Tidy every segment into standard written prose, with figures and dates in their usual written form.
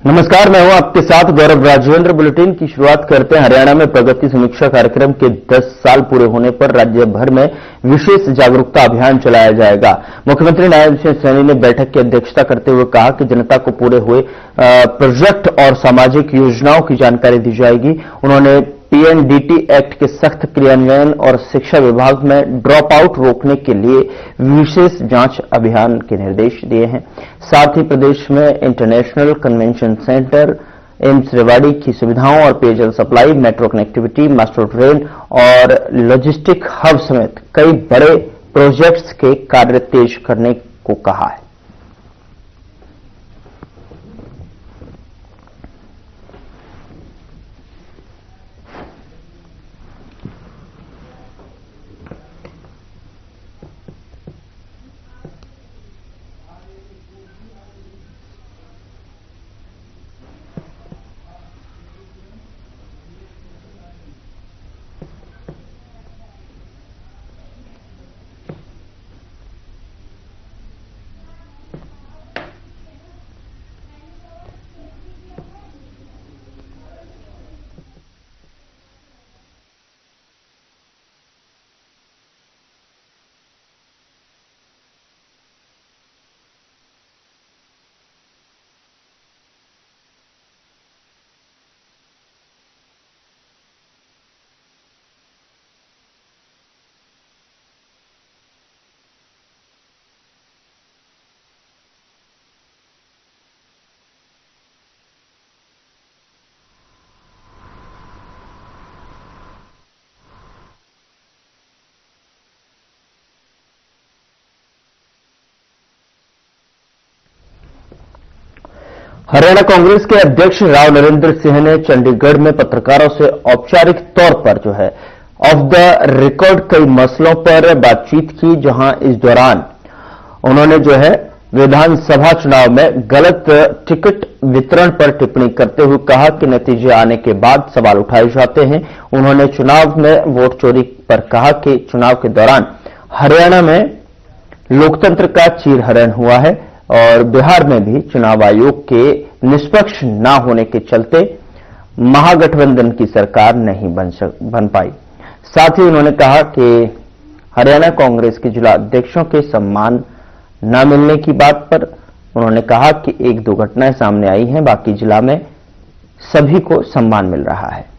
नमस्कार, मैं हूं आपके साथ गौरव राजेंद्र। बुलेटिन की शुरुआत करते हैं। हरियाणा में प्रगति समीक्षा कार्यक्रम के 10 साल पूरे होने पर राज्य भर में विशेष जागरूकता अभियान चलाया जाएगा। मुख्यमंत्री नायब सिंह सैनी ने बैठक की अध्यक्षता करते हुए कहा कि जनता को पूरे हुए प्रोजेक्ट और सामाजिक योजनाओं की जानकारी दी जाएगी। उन्होंने पीएनडीटी एक्ट के सख्त क्रियान्वयन और शिक्षा विभाग में ड्रॉप आउट रोकने के लिए विशेष जांच अभियान के निर्देश दिए हैं। साथ ही प्रदेश में international convention centre, AIIMS Rewari की सुविधाओं और पेयजल supply, metro connectivity, master train और लॉजिस्टिक हब समेत कई बड़े प्रोजेक्ट्स के कार्य तेज करने को कहा है। हरियाणा कांग्रेस के अध्यक्ष राव नरेंद्र सिंह ने चंडीगढ़ में पत्रकारों से औपचारिक तौर पर ऑफ द रिकॉर्ड कई मसलों पर बातचीत की, जहां इस दौरान उन्होंने विधानसभा चुनाव में गलत टिकट वितरण पर टिप्पणी करते हुए कहा कि नतीजे आने के बाद सवाल उठाए जाते हैं। उन्होंने चुनाव में वोट चोरी पर कहा कि चुनाव के दौरान हरियाणा में लोकतंत्र का चीरहरण हुआ है और बिहार में भी चुनाव आयोग के निष्पक्ष न होने के चलते महागठबंधन की सरकार नहीं बन पाई। साथ ही उन्होंने कहा कि हरियाणा कांग्रेस के जिला अध्यक्षों के सम्मान न मिलने की बात पर उन्होंने कहा कि 1-2 घटनाएं सामने आई हैं, बाकी जिला में सभी को सम्मान मिल रहा है।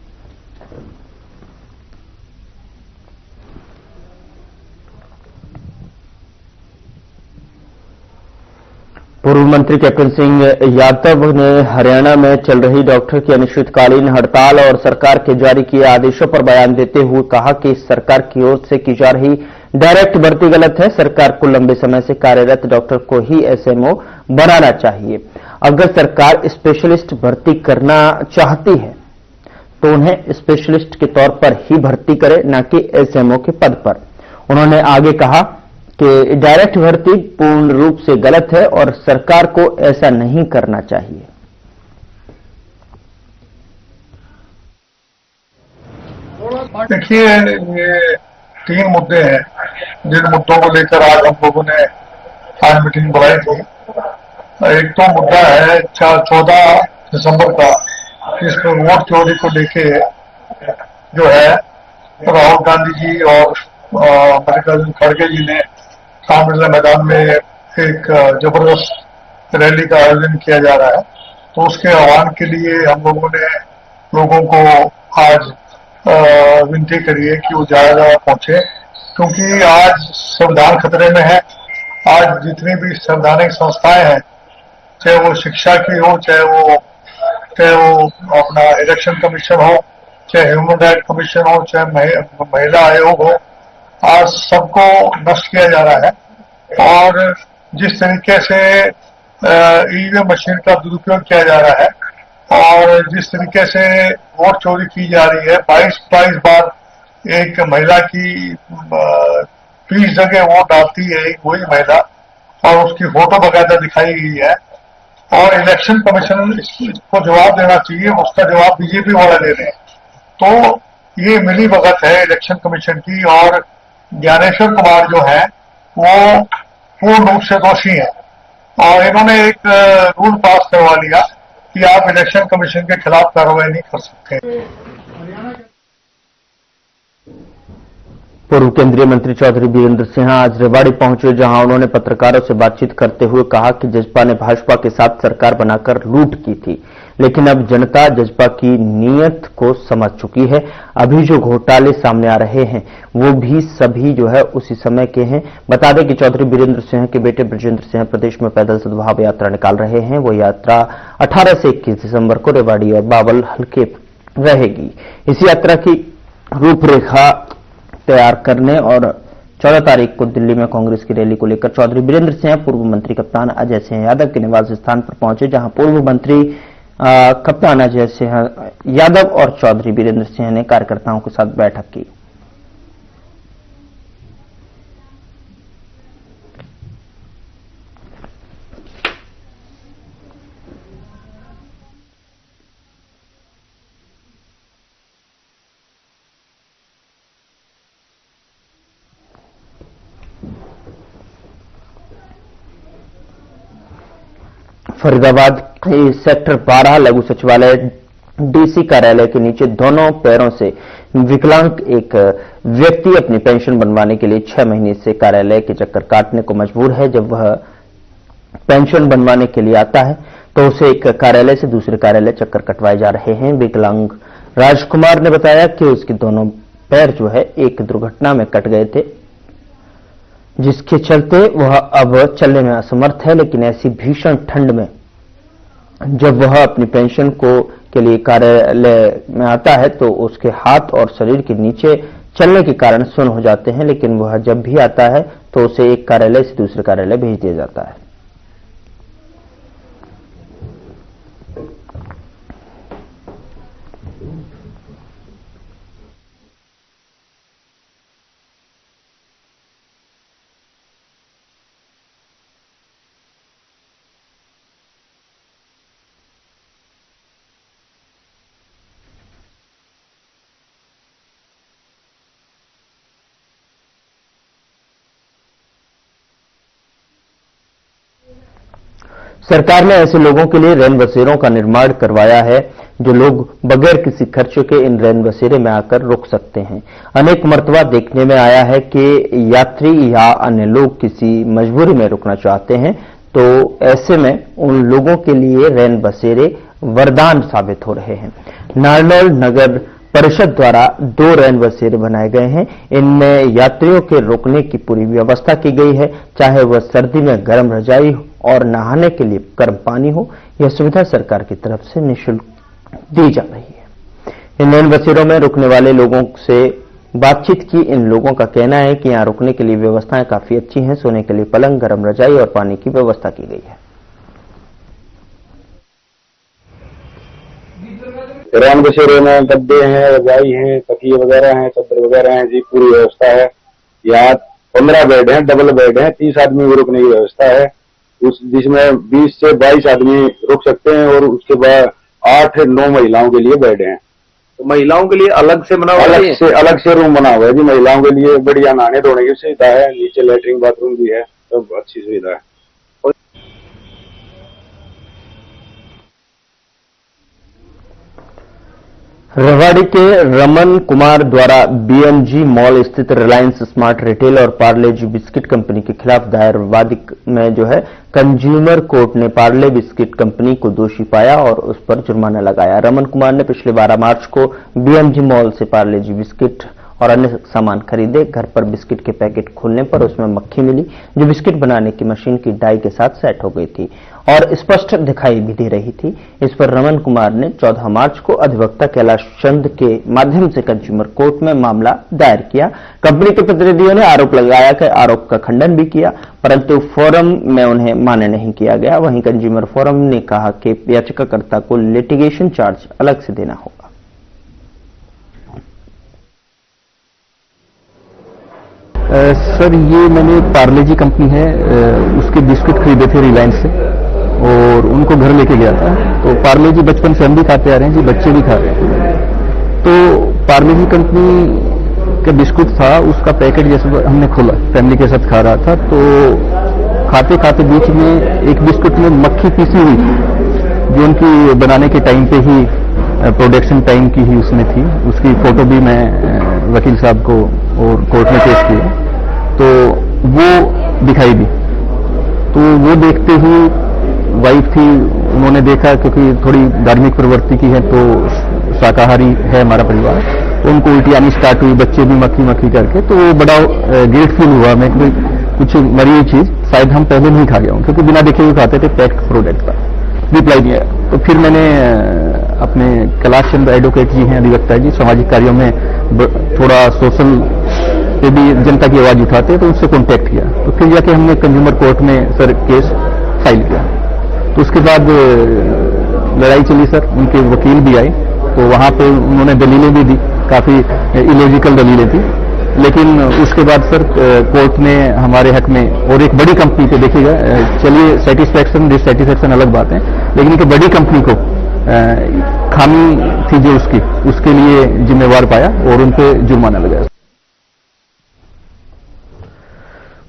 पूर्व मंत्री कैप्टन सिंह यादव ने हरियाणा में चल रही डॉक्टर की अनिश्चितकालीन हड़ताल और सरकार के जारी किए आदेशों पर बयान देते हुए कहा कि सरकार की ओर से की जा रही डायरेक्ट भर्ती गलत है। सरकार को लंबे समय से कार्यरत डॉक्टर को ही एसएमओ बनाना चाहिए। अगर सरकार स्पेशलिस्ट भर्ती करना चाहती है तो उन्हें स्पेशलिस्ट के तौर पर ही भर्ती करे, न कि एसएमओ के पद पर। उन्होंने आगे कहा कि डायरेक्ट भर्ती पूर्ण रूप से गलत है और सरकार को ऐसा नहीं करना चाहिए। देखिए, ये 3 मुद्दे हैं जिन मुद्दों को लेकर आज हम लोगों ने आज मीटिंग बुलाई थी। एक तो मुद्दा है 14 दिसंबर का, इसमें वोट चोरी को लेके राहुल गांधी जी और मल्लिकार्जुन खड़गे जी ने कांग्रेस मैदान में एक जबरदस्त रैली का आयोजन किया जा रहा है। तो उसके आह्वान के लिए हम लोगों ने लोगों को आज विनती करी है कि वो ज्यादा पहुंचे, क्योंकि आज संविधान खतरे में है। आज जितनी भी संवैधानिक संस्थाएं हैं, चाहे वो शिक्षा की हो, चाहे वो अपना इलेक्शन कमीशन हो, चाहे ह्यूमन राइट कमीशन हो, चाहे महिला आयोग हो, आज सबको नष्ट किया जा रहा है। और जिस तरीके से ईवीएम मशीन का दुरुपयोग किया जा रहा है और जिस तरीके से वोट चोरी की जा रही है, 22 बार एक महिला की 20 जगह वोट डालती है एक वही महिला, और उसकी फोटो बकायदा दिखाई गई है। और इलेक्शन कमीशन को जवाब देना चाहिए, उसका जवाब बीजेपी वाले दे रहे हैं। तो ये मिली भगत है इलेक्शन कमीशन की। और ज्ञानेश्वर कुमार जो है वो पूर्ण रूप से दोषी है और इन्होंने एक रूल पास करवा लिया कि आप इलेक्शन कमीशन के खिलाफ कार्रवाई नहीं कर सकते। पूर्व केंद्रीय मंत्री चौधरी बीरेंद्र सिंह आज रेवाड़ी पहुंचे, जहां उन्होंने पत्रकारों से बातचीत करते हुए कहा कि जजपा ने भाजपा के साथ सरकार बनाकर लूट की थी, लेकिन अब जनता जजपा की नीयत को समझ चुकी है। अभी जो घोटाले सामने आ रहे हैं वो भी सभी जो है उसी समय के हैं। बता दें कि चौधरी बीरेंद्र सिंह के बेटे ब्रजेंद्र सिंह प्रदेश में पैदल सद्भाव यात्रा निकाल रहे हैं। वो यात्रा 18 से 21 दिसंबर को रेवाड़ी और बावल हल्के रहेगी। इस यात्रा की रूपरेखा तैयार करने और 14 तारीख को दिल्ली में कांग्रेस की रैली को लेकर चौधरी बीरेंद्र सिंह पूर्व मंत्री कप्तान अजय सिंह यादव के निवास स्थान पर पहुंचे, जहां पूर्व मंत्री कप्तान अजय सिंह यादव और चौधरी बीरेंद्र सिंह ने कार्यकर्ताओं के साथ बैठक की। फरीदाबाद के सेक्टर 12 लघु सचिवालय डीसी कार्यालय के नीचे दोनों पैरों से विकलांग एक व्यक्ति अपनी पेंशन बनवाने के लिए 6 महीने से कार्यालय के चक्कर काटने को मजबूर है। जब वह पेंशन बनवाने के लिए आता है तो उसे एक कार्यालय से दूसरे कार्यालय चक्कर कटवाए जा रहे हैं। विकलांग राजकुमार ने बताया कि उसके दोनों पैर जो है एक दुर्घटना में कट गए थे, जिसके चलते वह अब चलने में असमर्थ है। लेकिन ऐसी भीषण ठंड में जब वह अपनी पेंशन के लिए कार्यालय में आता है तो उसके हाथ और शरीर के नीचे चलने के कारण सुन्न हो जाते हैं। लेकिन वह जब भी आता है तो उसे एक कार्यालय से दूसरे कार्यालय भेज दिया जाता है। सरकार ने ऐसे लोगों के लिए रैन बसेरों का निर्माण करवाया है जो लोग बगैर किसी खर्चे के इन रैन बसेरे में आकर रुक सकते हैं। अनेक मर्तबा देखने में आया है कि यात्री या अन्य लोग किसी मजबूरी में रुकना चाहते हैं तो ऐसे में उन लोगों के लिए रैन बसेरे वरदान साबित हो रहे हैं। नारनौल नगर परिषद द्वारा 2 रैन बसेरे बनाए गए हैं। इनमें यात्रियों के रुकने की पूरी व्यवस्था की गई है, चाहे वह सर्दी में गर्म रजाई और नहाने के लिए गर्म पानी हो। यह सुविधा सरकार की तरफ से निःशुल्क दी जा रही है। इन रैन बसेरों में रुकने वाले लोगों से बातचीत की इन लोगों का कहना है कि यहां रुकने के लिए व्यवस्थाएं काफी अच्छी हैं। सोने के लिए पलंग, गर्म रजाई और पानी की व्यवस्था की गई है। रैन बसेरे में गद्दे हैं, रजाई हैं, तकिए वगैरह हैं, चादर वगैरह हैं जी, पूरी व्यवस्था है। यहाँ 15 बेड हैं, डबल बेड हैं, 30 आदमी को रुकने की व्यवस्था है, जिसमें 20 से 22 आदमी रुक सकते हैं और उसके बाद 8-9 महिलाओं के लिए बेड हैं। तो महिलाओं के लिए अलग से बना हुआ है? अलग से रूम बना हुआ है जी। महिलाओं के लिए बढ़िया नहाने धोने की सुविधा है, नीचे लेटरिन बाथरूम भी है, सब अच्छी सुविधा है। रेवाड़ी के रमन कुमार द्वारा बीएमजी मॉल स्थित रिलायंस स्मार्ट रिटेल और पार्ले जी बिस्किट कंपनी के खिलाफ दायर वादिक में जो है कंज्यूमर कोर्ट ने पार्ले बिस्किट कंपनी को दोषी पाया और उस पर जुर्माना लगाया। रमन कुमार ने पिछले 12 मार्च को बीएमजी मॉल से पार्ले जी बिस्किट और अन्य सामान खरीदे। घर पर बिस्किट के पैकेट खोलने पर उसमें मक्खी मिली, जो बिस्किट बनाने की मशीन की डाई के साथ सेट हो गई थी और स्पष्ट दिखाई भी दे रही थी। इस पर रमन कुमार ने 14 मार्च को अधिवक्ता कैलाश चंद के माध्यम से कंज्यूमर कोर्ट में मामला दायर किया। कंपनी के प्रतिनिधियों ने आरोप लगाया कि आरोप का खंडन भी किया, परंतु फोरम में उन्हें मान्य नहीं किया गया। वहीं कंज्यूमर फोरम ने कहा कि याचिकाकर्ता को लिटिगेशन चार्ज अलग से देना होगा। सर, ये मैंने पार्ले जी कंपनी है उसके बिस्कुट खरीदे थे रिलायंस से और उनको घर लेके गया था। तो पार्ले जी बचपन से हम भी खाते आ रहे हैं जी, बच्चे भी खा रहे हैं। तो पार्ले जी कंपनी का बिस्कुट था, उसका पैकेट जैसे हमने खोला, फैमिली के साथ खा रहा था, तो खाते खाते बीच में एक बिस्कुट में मक्खी फंसी हुई थी, जो उनकी बनाने के टाइम पे ही प्रोडक्शन टाइम की ही उसमें थी, उसकी फोटो भी मैं वकील साहब को और कोर्ट में पेश की, तो वो दिखाई दी। तो वो देखते ही वाइफ थी, उन्होंने देखा क्योंकि थोड़ी धार्मिक प्रवृत्ति की है, तो शाकाहारी है हमारा परिवार, तो उनको उल्टी आनी स्टार्ट हुई, बच्चे भी मक्खी मक्खी करके, तो वो बड़ा ग्रेटफुल हुआ मैं कि कुछ मरी हुई चीज शायद हम पहले नहीं खा गया हूं, क्योंकि बिना देखे हुए खाते थे, पैक्ड प्रोडक्ट था। रिप्लाई दिया। तो फिर मैंने अपने कैलाश चंद्र एडवोकेट जी हैं, अधिवक्ता जी, सामाजिक कार्यों में थोड़ा सोशल पे भी जनता की आवाज उठाते हैं, तो उससे कांटेक्ट किया। तो फिर जाके हमने कंज्यूमर कोर्ट में सर केस फाइल किया। तो उसके बाद लड़ाई चली सर, उनके वकील भी आए, तो वहां पे उन्होंने दलीलें भी दी, काफी इलॉजिकल दलीलें थी। लेकिन उसके बाद सर कोर्ट ने हमारे हक में, और एक बड़ी कंपनी पे देखिएगा, चलिए सेटिस्फैक्शन डिससेटिस्फैक्शन अलग बात है, लेकिन एक बड़ी कंपनी को खामी थी जो उसके लिए जिम्मेवार पाया और उन पे जुर्माना लगाया।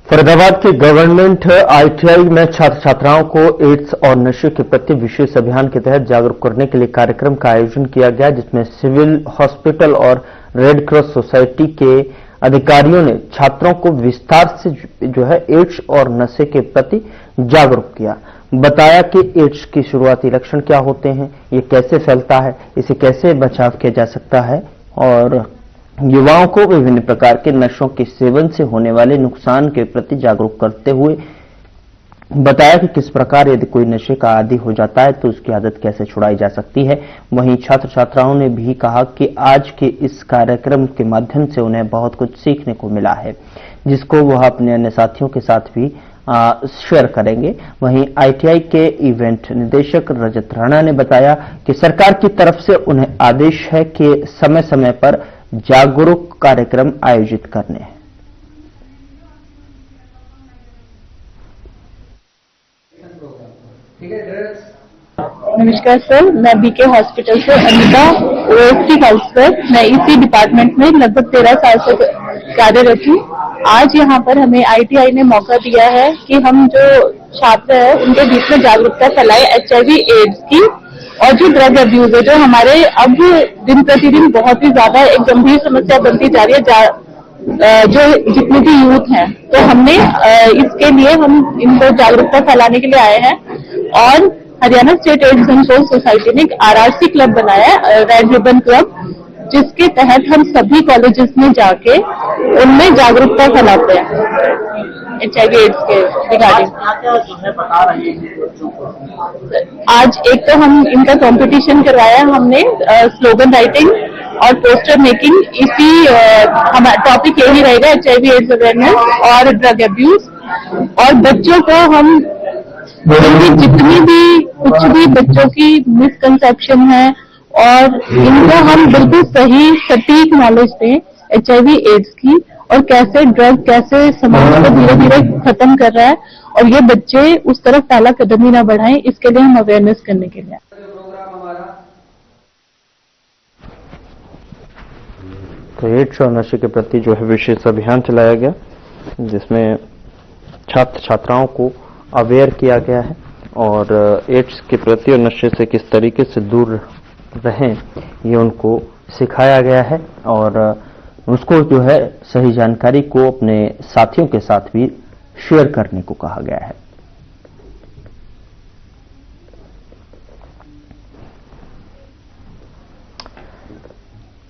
फरीदाबाद के गवर्नमेंट आईटीआई में छात्र छात्राओं को एड्स और नशे के प्रति विशेष अभियान के तहत जागरूक करने के लिए कार्यक्रम का आयोजन किया गया, जिसमें सिविल हॉस्पिटल और रेड क्रॉस सोसाइटी के अधिकारियों ने छात्रों को विस्तार से जो है एड्स और नशे के प्रति जागरूक किया। बताया कि एड्स की शुरुआती लक्षण क्या होते हैं, ये कैसे फैलता है, इसे कैसे बचाव किया जा सकता है, और युवाओं को विभिन्न प्रकार के नशों के सेवन से होने वाले नुकसान के प्रति जागरूक करते हुए बताया कि किस प्रकार यदि कोई नशे का आदी हो जाता है तो उसकी आदत कैसे छुड़ाई जा सकती है। वहीं छात्र छात्राओं ने भी कहा कि आज के इस कार्यक्रम के माध्यम से उन्हें बहुत कुछ सीखने को मिला है, जिसको वह अपने अन्य साथियों के साथ भी शेयर करेंगे। वहीं आईटीआई के इवेंट निदेशक रजत राणा ने बताया कि सरकार की तरफ से उन्हें आदेश है कि समय समय पर जागरूक कार्यक्रम आयोजित करने हैं। नमस्कार सर, मैं बीके हॉस्पिटल से अनिता, ओएसटी काउंसलर। मैं इसी डिपार्टमेंट में लगभग 13 साल से कार्यरत हूँ। आज यहाँ पर हमें आईटीआई ने मौका दिया है कि हम जो छात्र हैं उनके बीच में जागरूकता फैलाए एचआईवी एड्स की, और जो ड्रग अब्यूज है जो हमारे अब दिन प्रतिदिन बहुत ही ज्यादा एक गंभीर समस्या बनती जा रही है, जो जितने भी यूथ हैं। तो हमने इसके लिए हम इनको जागरूकता फैलाने के लिए आए हैं, और Haryana state AIDS control society ने एक आरआरसी क्लब बनाया है, रेड रिबन क्लब, जिसके तहत हम सभी कॉलेजेस में जाके उनमें जागरूकता फैलाते हैं एचआईवी एड्स के रिगार्डिंग। आज एक तो हम इनका कंपटीशन करवाया हमने, स्लोगन राइटिंग और पोस्टर मेकिंग। इसी हमारा टॉपिक यही रहेगा, एचआईवी एड्स अवेयरनेस और ड्रग अब्यूज। और बच्चों को हम जितनी भी कुछ भी बच्चों की मिसकंसेप्शन है, और इनको हम बिल्कुल सही सटीक नॉलेज दें एचआईवी एड्स की, और कैसे ड्रग कैसे समाज को धीरे धीरे खत्म कर रहा है, और ये बच्चे उस तरफ पहला कदम ही ना बढ़ाएं, इसके लिए हम अवेयरनेस करने के लिए। तो एड्स और नशे के प्रति जो है विशेष अभियान चलाया गया, जिसमें छात्र छात्राओं को अवेयर किया गया है, और एड्स के प्रति और नशे से किस तरीके से दूर रहें ये उनको सिखाया गया है, और उसको जो है सही जानकारी को अपने साथियों के साथ भी शेयर करने को कहा गया है।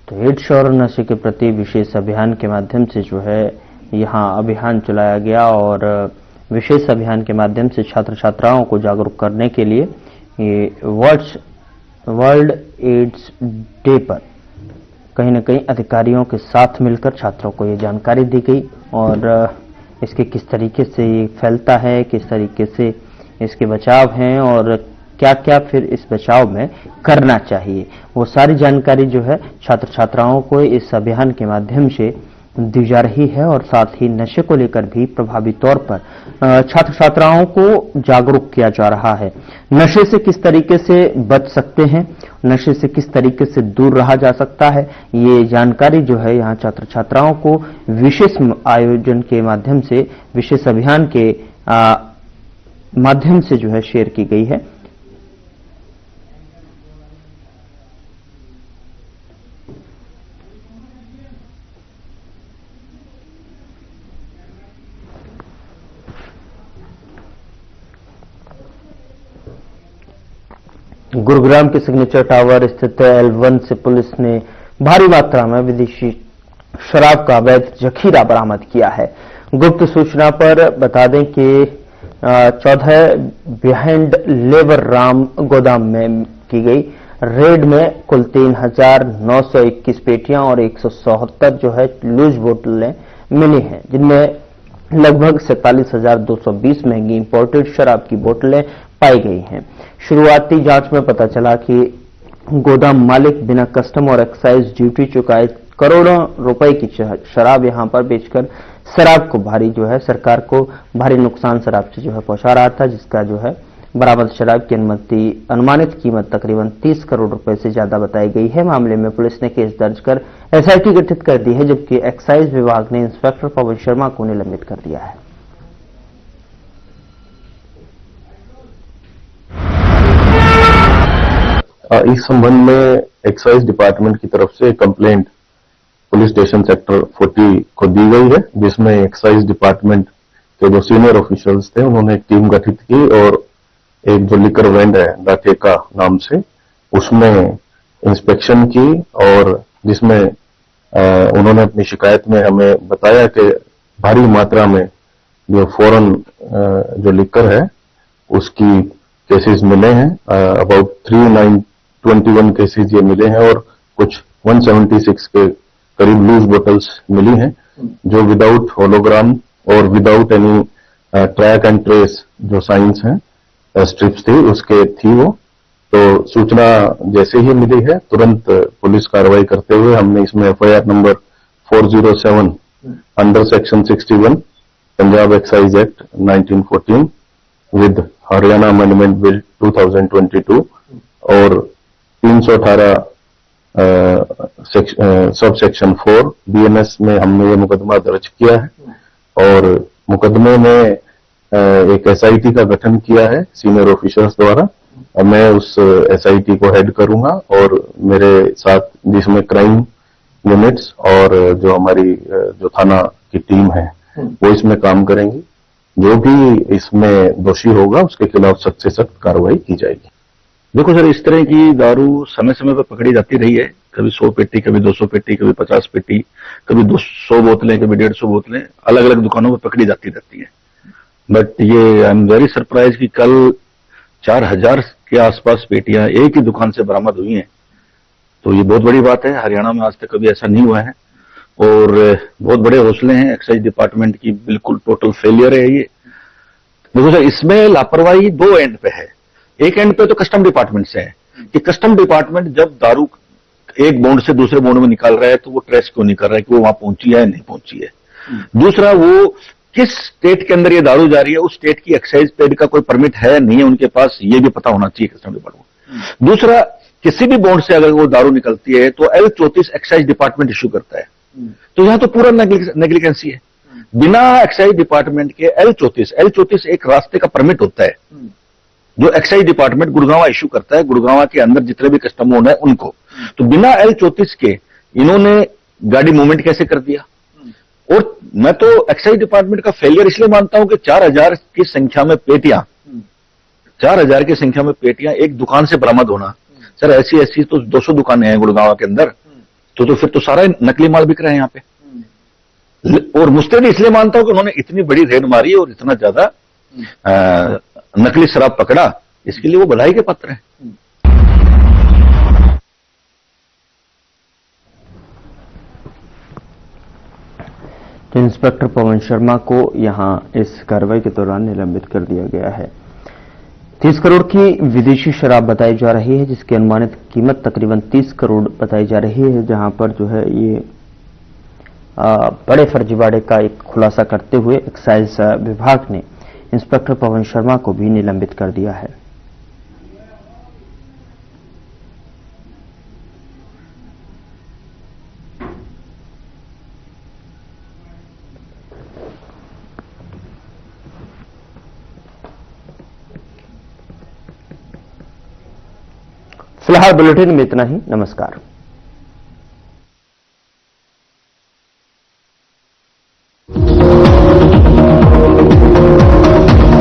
तो एड्स और नशे के प्रति विशेष अभियान के माध्यम से जो है यहाँ अभियान चलाया गया, और विशेष अभियान के माध्यम से छात्र छात्राओं को जागरूक करने के लिए ये वर्ल्ड एड्स डे पर कहीं न कहीं अधिकारियों के साथ मिलकर छात्रों को ये जानकारी दी गई, और इसके किस तरीके से ये फैलता है, किस तरीके से इसके बचाव हैं, और क्या क्या फिर इस बचाव में करना चाहिए, वो सारी जानकारी जो है छात्र छात्राओं को इस अभियान के माध्यम से दी जा रही है। और साथ ही नशे को लेकर भी प्रभावी तौर पर छात्र छात्राओं को जागरूक किया जा रहा है। नशे से किस तरीके से बच सकते हैं, नशे से किस तरीके से दूर रहा जा सकता है, ये जानकारी जो है यहाँ छात्र छात्राओं को विशेष आयोजन के माध्यम से, विशेष अभियान के माध्यम से जो है शेयर की गई है। गुरुग्राम के सिग्नेचर टावर स्थित L1 से पुलिस ने भारी मात्रा में विदेशी शराब का अवैध जखीरा बरामद किया है। गुप्त सूचना पर बता दें कि 14 बिहाइंड लेबर राम गोदाम में की गई रेड में कुल 3,921 पेटियां और 177 जो है लूज बोतलें मिली हैं, जिनमें लगभग 47,220 महंगी इंपोर्टेड शराब की बोतलें पाई गई हैं। शुरुआती जांच में पता चला कि गोदाम मालिक बिना कस्टम और एक्साइज ड्यूटी चुकाए करोड़ों रुपए की शराब यहां पर बेचकर शराब को सरकार को भारी नुकसान शराब से पहुंचा रहा था, जिसका बरामद शराब की अनुमानित कीमत तकरीबन 30 करोड़ रुपए से ज्यादा बताई गई है। मामले में पुलिस ने केस दर्ज कर एसआईटी गठित कर दी है, जबकि एक्साइज विभाग ने इंस्पेक्टर पवन शर्मा को निलंबित कर दिया है। इस संबंध में एक्साइज डिपार्टमेंट की तरफ से कंप्लेंट पुलिस स्टेशन सेक्टर 40 को दी गई है, जिसमें एक्साइज डिपार्टमेंट के जो सीनियर ऑफिशियल्स थे उन्होंने एक टीम गठित की और एक जो लिकर वैन है डाकेका नाम से उसमें इंस्पेक्शन की और जिसमें उन्होंने अपनी शिकायत में हमें बताया कि भारी मात्रा में जो फॉरेन जो लिकर है उसकी केसेस मिले हैं। अबाउट 3921 केसेस ये मिले हैं और कुछ 176 के करीब लूज बोटल्स मिली हैं, जो विदाउट होलोग्राम और without any track and trace जो साइंस हैं स्ट्रिप्स थी उसके थी वो। तो सूचना जैसे ही मिली है तुरंत पुलिस कार्रवाई करते हुए हमने इसमें FIR number 407 under section 61 Punjab excise act 1914 with Haryana amendment bill 2022 और 318 सब सेक्शन 4 BNS में हमने ये मुकदमा दर्ज किया है और मुकदमे में एक SIT का गठन किया है सीनियर ऑफिसर्स द्वारा। मैं उस SIT को हेड करूंगा और मेरे साथ जिसमें क्राइम यूनिट्स और जो हमारी जो थाना की टीम है वो इसमें काम करेंगी। जो भी इसमें दोषी होगा उसके खिलाफ सख्त से सख्त कार्रवाई की जाएगी। देखो सर, इस तरह की दारू समय समय पर पकड़ी जाती रही है, कभी 100 पेटी, कभी 200 पेटी, कभी 50 पेटी, कभी 200 बोतलें, कभी 150 बोतलें अलग अलग दुकानों पर पकड़ी जाती रहती है। बट ये आई एम वेरी सरप्राइज कि कल 4000 के आसपास पेटियां एक ही दुकान से बरामद हुई हैं। तो ये बहुत बड़ी बात है, हरियाणा में आज तक कभी ऐसा नहीं हुआ है और बहुत बड़े हौसले हैं एक्साइज डिपार्टमेंट की। बिल्कुल टोटल फेलियर है ये। देखो सर, इसमें लापरवाही दो एंड पे है। एक एंड पे तो कस्टम डिपार्टमेंट से है कि कस्टम डिपार्टमेंट जब दारू एक बॉन्ड से दूसरे बॉन्ड में निकाल रहा है तो वो ट्रेस क्यों नहीं कर रहा है कि वो वहां पहुंची है या नहीं पहुंची है। दूसरा, वो किस स्टेट के अंदर ये दारू जा रही है, उस स्टेट की एक्साइज पेड का कोई परमिट है नहीं है उनके पास, ये भी पता होना चाहिए कस्टम डिपार्टमेंट। दूसरा, किसी भी बॉन्ड से अगर वो दारू निकलती है तो L34 एक्साइज डिपार्टमेंट इश्यू करता है। तो यहां तो पूरा नेग्लिजेंसी है। बिना एक्साइज डिपार्टमेंट के L34 एक रास्ते का परमिट होता है जो एक्साइज डिपार्टमेंट गुड़गांव इश्यू करता है, गुड़गांव के अंदर जितने भी कस्टम होना है उनको। तो बिना L34 के इन्होंने गाड़ी मूवमेंट कैसे कर दिया। और मैं तो एक्साइज डिपार्टमेंट का फेलियर इसलिए मानता हूं कि 4000 की संख्या में पेटियां 4000 की संख्या में पेटियां एक दुकान से बरामद होना। सर, ऐसी तो 200 दुकानें हैं गुड़गांव के अंदर, तो फिर तो सारा नकली माल बिक रहा है यहाँ पे। और मुस्तैद इसलिए मानता हूं कि उन्होंने इतनी बड़ी रेड मारी और इतना ज्यादा नकली शराब पकड़ा, इसके लिए वो बधाई के पात्र हैं। इंस्पेक्टर पवन शर्मा को यहां इस कार्रवाई के दौरान निलंबित कर दिया गया है। 30 करोड़ की विदेशी शराब बताई जा रही है, जिसकी अनुमानित कीमत तकरीबन 30 करोड़ बताई जा रही है, जहां पर जो है ये बड़े फर्जीवाड़े का एक खुलासा करते हुए एक्साइज विभाग ने इंस्पेक्टर पवन शर्मा को भी निलंबित कर दिया है। फिलहाल बुलेटिन में इतना ही। नमस्कार।